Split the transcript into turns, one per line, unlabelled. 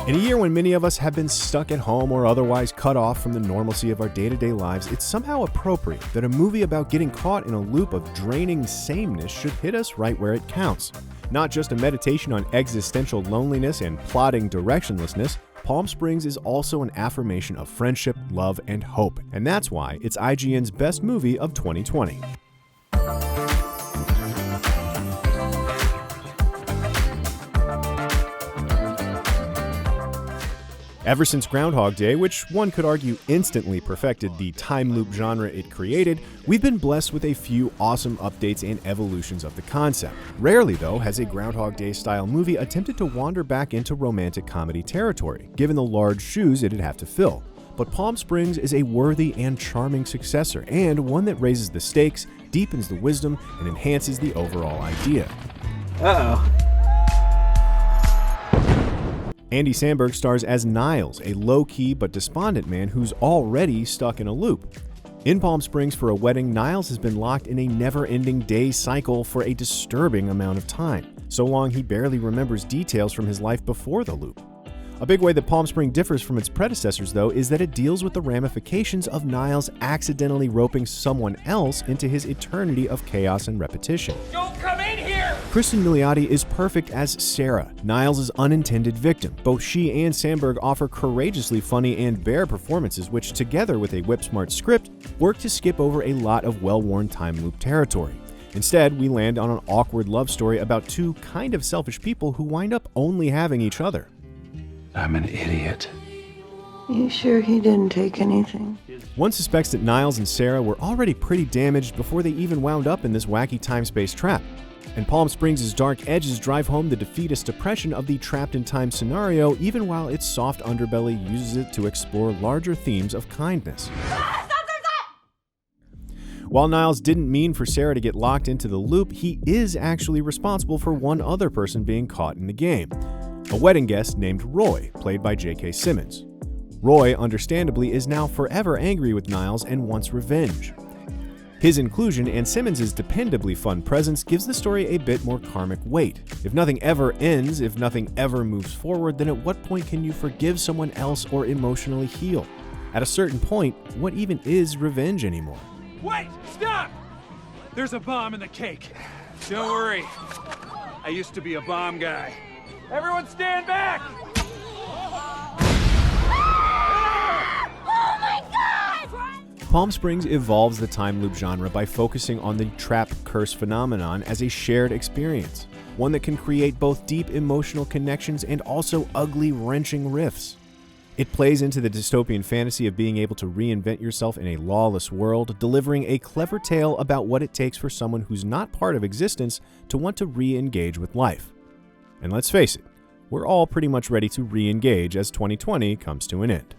In a year when many of us have been stuck at home or otherwise cut off from the normalcy of our day-to-day lives, it's somehow appropriate that a movie about getting caught in a loop of draining sameness should hit us right where it counts. Not just a meditation on existential loneliness and plotting directionlessness, Palm Springs is also an affirmation of friendship, love, and hope, and that's why it's IGN's best movie of 2020. Ever since Groundhog Day, which one could argue instantly perfected the time loop genre it created, we've been blessed with a few awesome updates and evolutions of the concept. Rarely, though, has a Groundhog Day-style movie attempted to wander back into romantic comedy territory, given the large shoes it'd have to fill. But Palm Springs is a worthy and charming successor, and one that raises the stakes, deepens the wisdom, and enhances the overall idea.
Uh-oh.
Andy Samberg stars as Niles, a low-key but despondent man who's already stuck in a loop. In Palm Springs for a wedding, Niles has been locked in a never-ending day cycle for a disturbing amount of time, so long he barely remembers details from his life before the loop. A big way that Palm Springs differs from its predecessors, though, is that it deals with the ramifications of Niles accidentally roping someone else into his eternity of chaos and repetition.
Don't come in here!
Kristen Milioti is perfect as Sarah, Niles' unintended victim. Both she and Samberg offer courageously funny and bare performances which, together with a whip-smart script, work to skip over a lot of well-worn time loop territory. Instead, we land on an awkward love story about two kind of selfish people who wind up only having each other.
I'm an idiot.
You sure he didn't take anything?
One suspects that Niles and Sarah were already pretty damaged before they even wound up in this wacky time-space trap. And Palm Springs' dark edges drive home the defeatist depression of the trapped-in-time scenario, even while its soft underbelly uses it to explore larger themes of kindness. While Niles didn't mean for Sarah to get locked into the loop, he is actually responsible for one other person being caught in the game. A wedding guest named Roy, played by J.K. Simmons. Roy, understandably, is now forever angry with Niles and wants revenge. His inclusion and Simmons' dependably fun presence gives the story a bit more karmic weight. If nothing ever ends, if nothing ever moves forward, then at what point can you forgive someone else or emotionally heal? At a certain point, what even is revenge anymore?
Wait! Stop! There's a bomb in the cake. Don't worry. I used to be a bomb guy. Everyone stand back!
Oh my God!
Palm Springs evolves the time loop genre by focusing on the trap-curse phenomenon as a shared experience, one that can create both deep emotional connections and also ugly, wrenching rifts. It plays into the dystopian fantasy of being able to reinvent yourself in a lawless world, delivering a clever tale about what it takes for someone who's not part of existence to want to re-engage with life. And let's face it, we're all pretty much ready to re-engage as 2020 comes to an end.